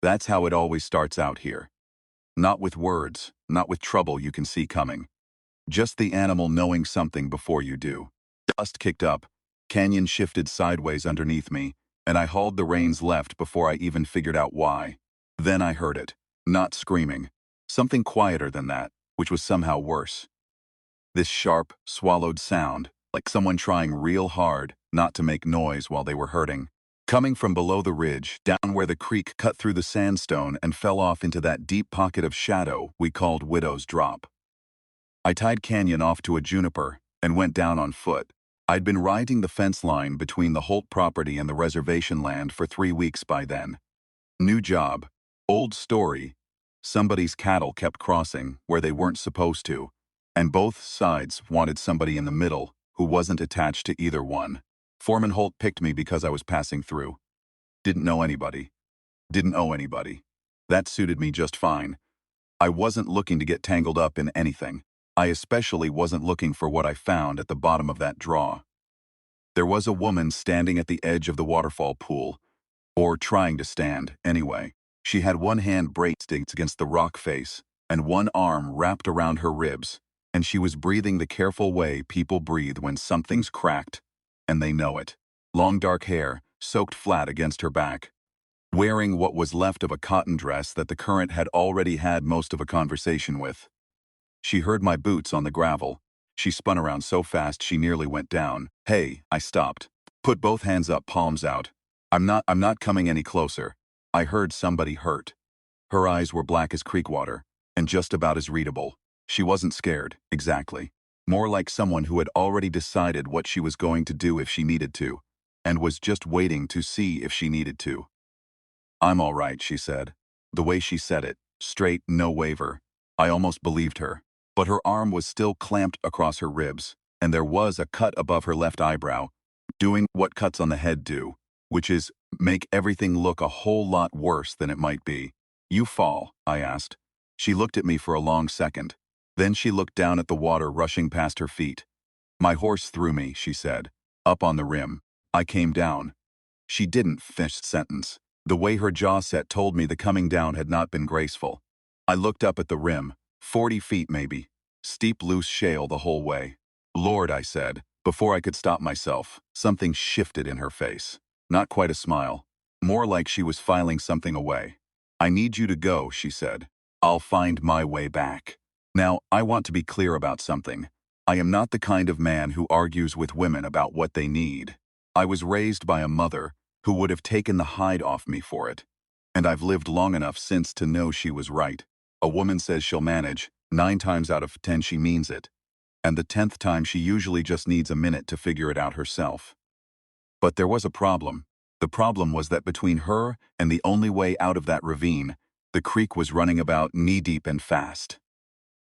That's how it always starts out here. Not with words, not with trouble you can see coming. Just the animal knowing something before you do. Dust kicked up, canyon shifted sideways underneath me, and I hauled the reins left before I even figured out why. Then I heard it. Not screaming. Something quieter than that, which was somehow worse. This sharp, swallowed sound, like someone trying real hard not to make noise while they were hurting. Coming from below the ridge, down where the creek cut through the sandstone and fell off into that deep pocket of shadow we called Widow's Drop. I tied Canyon off to a juniper and went down on foot. I'd been riding the fence line between the Holt property and the reservation land for 3 weeks by then. New job. Old story. Somebody's cattle kept crossing where they weren't supposed to, and both sides wanted somebody in the middle who wasn't attached to either one. Foreman Holt picked me because I was passing through. Didn't know anybody. Didn't owe anybody. That suited me just fine. I wasn't looking to get tangled up in anything. I especially wasn't looking for what I found at the bottom of that draw. There was a woman standing at the edge of the waterfall pool, or trying to stand, anyway. She had one hand braced against the rock face, and one arm wrapped around her ribs, and she was breathing the careful way people breathe when something's cracked, and they know it. Long dark hair, soaked flat against her back. Wearing what was left of a cotton dress that the current had already had most of a conversation with. She heard my boots on the gravel. She spun around so fast she nearly went down. Hey, I stopped. Put both hands up, palms out. I'm not coming any closer. I heard somebody hurt. Her eyes were black as creek water, and just about as readable. She wasn't scared, exactly. More like someone who had already decided what she was going to do if she needed to, and was just waiting to see if she needed to. I'm all right, she said. The way she said it, straight, no waver. I almost believed her. But her arm was still clamped across her ribs, and there was a cut above her left eyebrow, doing what cuts on the head do, which is make everything look a whole lot worse than it might be. You fall, I asked. She looked at me for a long second. Then she looked down at the water rushing past her feet. My horse threw me, she said, up on the rim. I came down. She didn't finish the sentence. The way her jaw set told me the coming down had not been graceful. I looked up at the rim, 40 feet maybe, steep loose shale the whole way. Lord, I said, before I could stop myself. Something shifted in her face. Not quite a smile. More like she was filing something away. I need you to go, she said. I'll find my way back. Now, I want to be clear about something. I am not the kind of man who argues with women about what they need. I was raised by a mother who would have taken the hide off me for it. And I've lived long enough since to know she was right. A woman says she'll manage, 9 times out of 10 she means it. And the 10th time she usually just needs a minute to figure it out herself. But there was a problem. The problem was that between her and the only way out of that ravine, the creek was running about knee-deep and fast.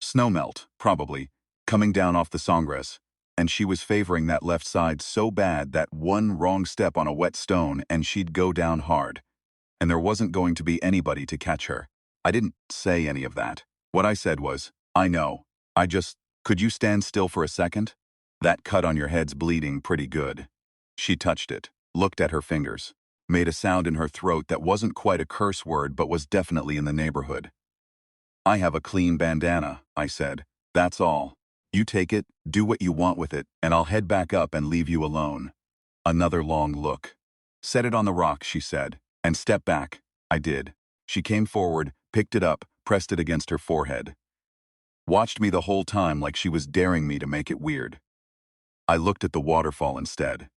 Snowmelt, probably, coming down off the Sangres, and she was favoring that left side so bad that one wrong step on a wet stone and she'd go down hard. And there wasn't going to be anybody to catch her. I didn't say any of that. What I said was, I know. Could you stand still for a second? That cut on your head's bleeding pretty good. She touched it, looked at her fingers, made a sound in her throat that wasn't quite a curse word but was definitely in the neighborhood. I have a clean bandana, I said. That's all. You take it, do what you want with it, and I'll head back up and leave you alone. Another long look. Set it on the rock, she said, and step back. I did. She came forward, picked it up, pressed it against her forehead. Watched me the whole time like she was daring me to make it weird. I looked at the waterfall instead.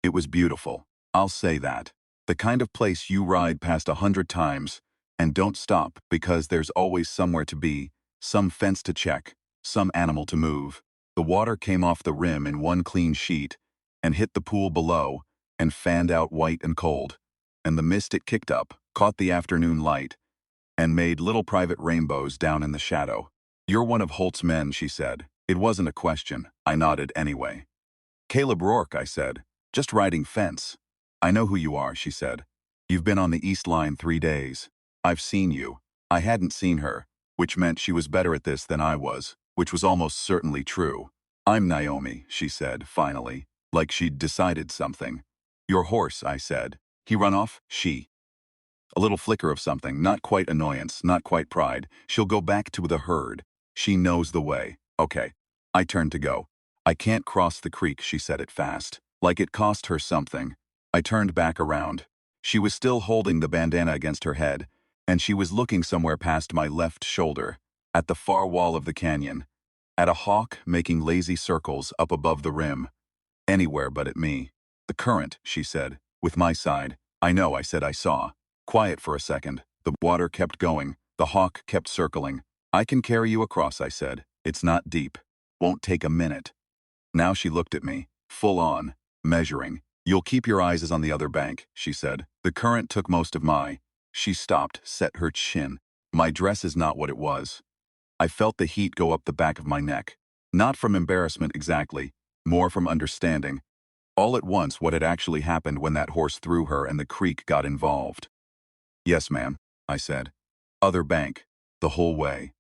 It was beautiful, I'll say that. The kind of place you ride past 100 times and don't stop because there's always somewhere to be, some fence to check, some animal to move. The water came off the rim in one clean sheet and hit the pool below and fanned out white and cold. And the mist it kicked up caught the afternoon light and made little private rainbows down in the shadow. You're one of Holt's men, she said. It wasn't a question. I nodded anyway. Caleb Rourke, I said. Just riding fence. I know who you are, she said. You've been on the East Line 3 days. I've seen you. I hadn't seen her, which meant she was better at this than I was, which was almost certainly true. I'm Naomi, she said, finally, like she'd decided something. Your horse, I said. He run off? She. A little flicker of something, not quite annoyance, not quite pride. She'll go back to the herd. She knows the way. Okay. I turned to go. I can't cross the creek, she said it fast. Like it cost her something. I turned back around. She was still holding the bandana against her head, and she was looking somewhere past my left shoulder, at the far wall of the canyon, at a hawk making lazy circles up above the rim. Anywhere but at me. The current, she said, with my side. I know, I said I saw. Quiet for a second. The water kept going. The hawk kept circling. I can carry you across, I said. It's not deep. Won't take a minute. Now she looked at me, full on, measuring. You'll keep your eyes on the other bank, she said. The current took most of my. She stopped, set her chin. My dress is not what it was. I felt the heat go up the back of my neck. Not from embarrassment exactly, more from understanding. All at once what had actually happened when that horse threw her and the creek got involved. Yes, ma'am, I said. Other bank, the whole way.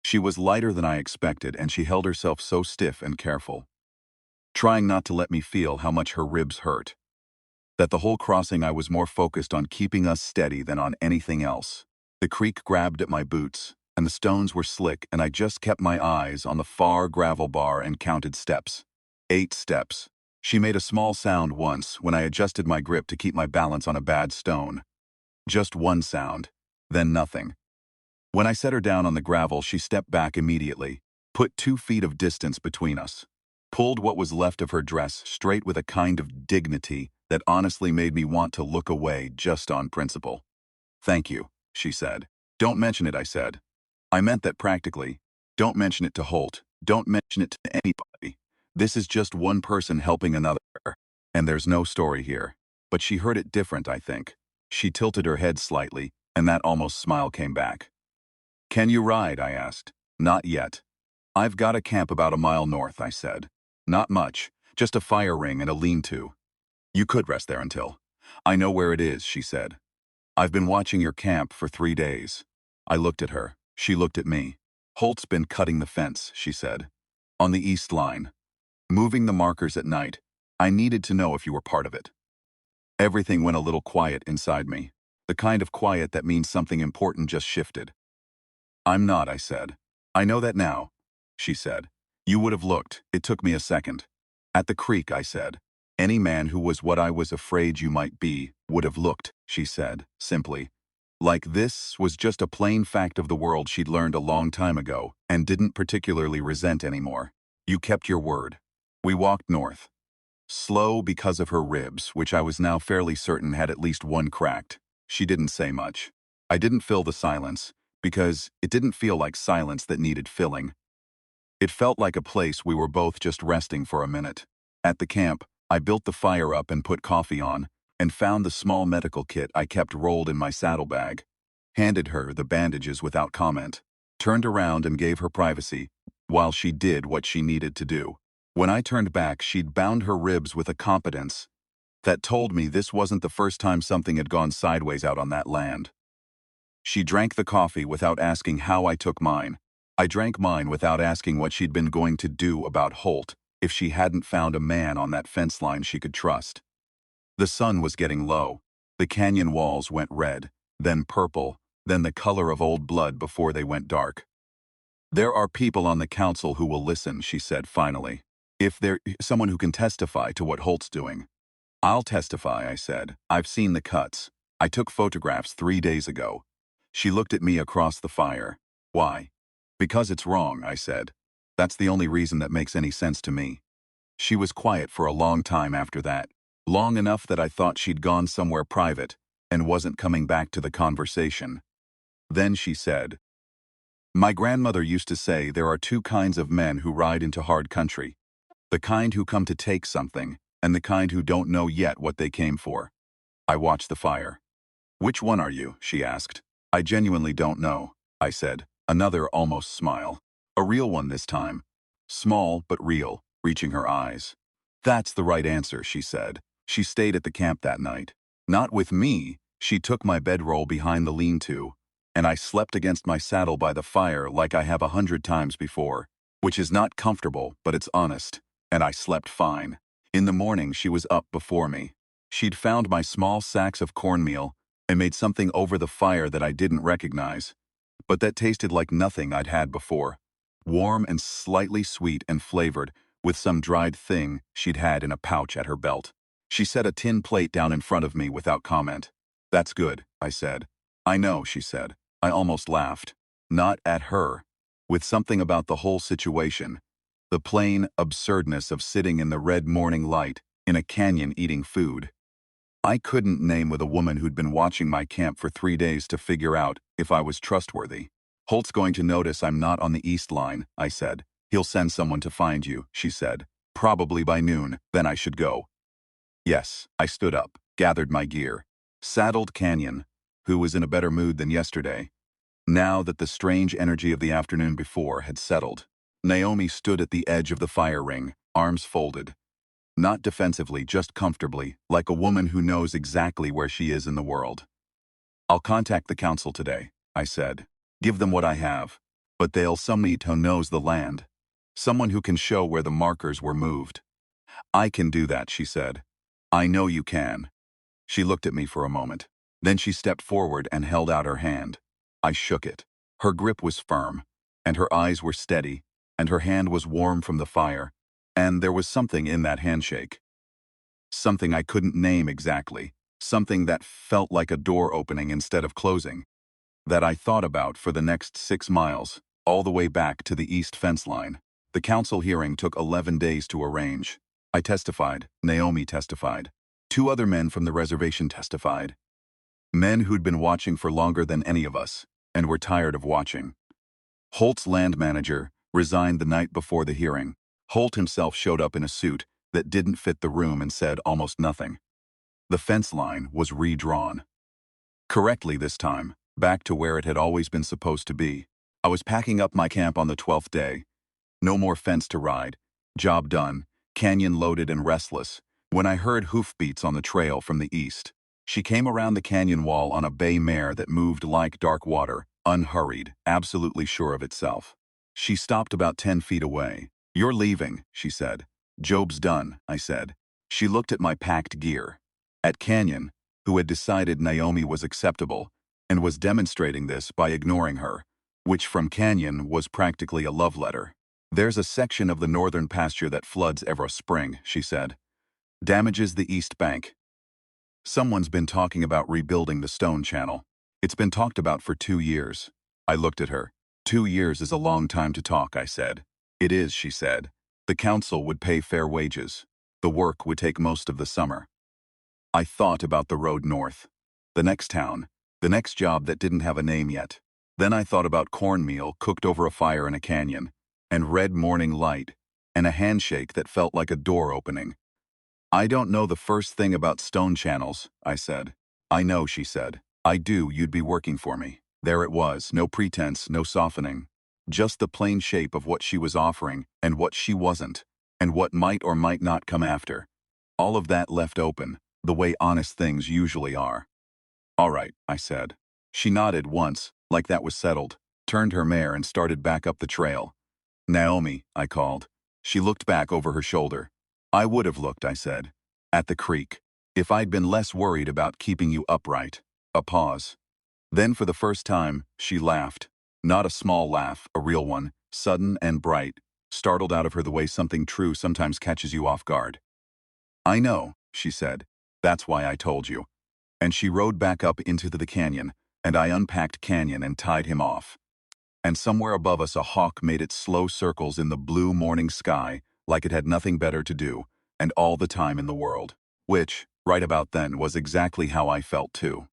She was lighter than I expected, and she held herself so stiff and careful, trying not to let me feel how much her ribs hurt. That the whole crossing I was more focused on keeping us steady than on anything else. The creek grabbed at my boots, and the stones were slick, and I just kept my eyes on the far gravel bar and counted steps. 8 steps. She made a small sound once when I adjusted my grip to keep my balance on a bad stone. Just one sound, then nothing. When I set her down on the gravel, she stepped back immediately, put 2 feet of distance between us, pulled what was left of her dress straight with a kind of dignity that honestly made me want to look away just on principle. Thank you, she said. Don't mention it, I said. I meant that practically. Don't mention it to Holt. Don't mention it to anybody. This is just one person helping another, and there's no story here. But she heard it different, I think. She tilted her head slightly, and that almost smile came back. Can you ride? I asked. Not yet. I've got a camp about a mile north, I said. Not much, just a fire ring and a lean-to. You could rest there until. I know where it is, she said. I've been watching your camp for 3 days. I looked at her. She looked at me. Holt's been cutting the fence, she said. On the east line. Moving the markers at night. I needed to know if you were part of it. Everything went a little quiet inside me. The kind of quiet that means something important just shifted. I'm not, I said. I know that now, she said. You would have looked. It took me a second. At the creek, I said. Any man who was what I was afraid you might be would have looked, she said, simply. Like this was just a plain fact of the world she'd learned a long time ago and didn't particularly resent anymore. You kept your word. We walked north. Slow because of her ribs, which I was now fairly certain had at least one cracked. She didn't say much. I didn't fill the silence, because it didn't feel like silence that needed filling. It felt like a place we were both just resting for a minute. At the camp, I built the fire up and put coffee on, and found the small medical kit I kept rolled in my saddlebag. Handed her the bandages without comment. Turned around and gave her privacy, while she did what she needed to do. When I turned back, she'd bound her ribs with a competence that told me this wasn't the first time something had gone sideways out on that land. She drank the coffee without asking how I took mine. I drank mine without asking what she'd been going to do about Holt if she hadn't found a man on that fence line she could trust. The sun was getting low. The canyon walls went red, then purple, then the color of old blood before they went dark. There are people on the council who will listen, she said finally. If there's someone who can testify to what Holt's doing. I'll testify, I said. I've seen the cuts. I took photographs 3 days ago. She looked at me across the fire. Why? Because it's wrong, I said. That's the only reason that makes any sense to me. She was quiet for a long time after that. Long enough that I thought she'd gone somewhere private and wasn't coming back to the conversation. Then she said, my grandmother used to say there are 2 kinds of men who ride into hard country. The kind who come to take something, and the kind who don't know yet what they came for. I watched the fire. Which one are you? She asked. I genuinely don't know, I said, another almost smile. A real one this time. Small but real, reaching her eyes. That's the right answer, she said. She stayed at the camp that night. Not with me. She took my bedroll behind the lean-to, and I slept against my saddle by the fire like I have 100 times before, which is not comfortable, but it's honest, and I slept fine. In the morning, she was up before me. She'd found my small sacks of cornmeal I made something over the fire that I didn't recognize, but that tasted like nothing I'd had before. Warm and slightly sweet and flavored, with some dried thing she'd had in a pouch at her belt. She set a tin plate down in front of me without comment. "That's good," I said. "I know," she said. I almost laughed. Not at her. With something about the whole situation. The plain absurdness of sitting in the red morning light, in a canyon eating food. I couldn't name with a woman who'd been watching my camp for 3 days to figure out if I was trustworthy. "Holt's going to notice I'm not on the East Line," I said. "He'll send someone to find you," she said. "Probably by noon, then I should go." Yes, I stood up, gathered my gear. Saddled Canyon, who was in a better mood than yesterday, now that the strange energy of the afternoon before had settled. Naomi stood at the edge of the fire ring, arms folded. Not defensively, just comfortably, like a woman who knows exactly where she is in the world. "I'll contact the council today," I said. "Give them what I have. But they'll somebody who knows the land. Someone who can show where the markers were moved." "I can do that," she said. "I know you can." She looked at me for a moment. Then she stepped forward and held out her hand. I shook it. Her grip was firm, and her eyes were steady, and her hand was warm from the fire, and there was something in that handshake. Something I couldn't name exactly, something that felt like a door opening instead of closing, that I thought about for the next 6 miles, all the way back to the east fence line. The council hearing took 11 days to arrange. I testified, Naomi testified. 2 other men from the reservation testified. Men who'd been watching for longer than any of us, and were tired of watching. Holt's land manager resigned the night before the hearing. Holt himself showed up in a suit that didn't fit the room and said almost nothing. The fence line was redrawn. Correctly this time, back to where it had always been supposed to be. I was packing up my camp on the 12th day. No more fence to ride. Job done, canyon loaded and restless, when I heard hoofbeats on the trail from the east. She came around the canyon wall on a bay mare that moved like dark water, unhurried, absolutely sure of itself. She stopped about 10 feet away. "You're leaving," she said. "Job's done," I said. She looked at my packed gear. At Canyon, who had decided Naomi was acceptable, and was demonstrating this by ignoring her, which from Canyon was practically a love letter. "There's a section of the northern pasture that floods every spring," she said. "Damages the east bank. Someone's been talking about rebuilding the stone channel. It's been talked about for 2 years. I looked at her. 2 years is a long time to talk, I said. It is, she said. The council would pay fair wages. The work would take most of the summer. I thought about the road north. The next town. The next job that didn't have a name yet. Then I thought about cornmeal cooked over a fire in a canyon, and red morning light, and a handshake that felt like a door opening. "I don't know the first thing about stone channels," I said. "I know," she said. "I do, you'd be working for me." There it was, no pretense, no softening. Just the plain shape of what she was offering, and what she wasn't, and what might or might not come after. All of that left open, the way honest things usually are. "All right," I said. She nodded once, like that was settled, turned her mare and started back up the trail. "Naomi," I called. She looked back over her shoulder. "I would have looked," I said, "at the creek, if I'd been less worried about keeping you upright." A pause. Then for the first time, she laughed. Not a small laugh, a real one, sudden and bright, startled out of her the way something true sometimes catches you off guard. "I know," she said. "That's why I told you." And she rode back up into the canyon, and I unpacked Canyon and tied him off. And somewhere above us a hawk made its slow circles in the blue morning sky, like it had nothing better to do, and all the time in the world. Which, right about then, was exactly how I felt too.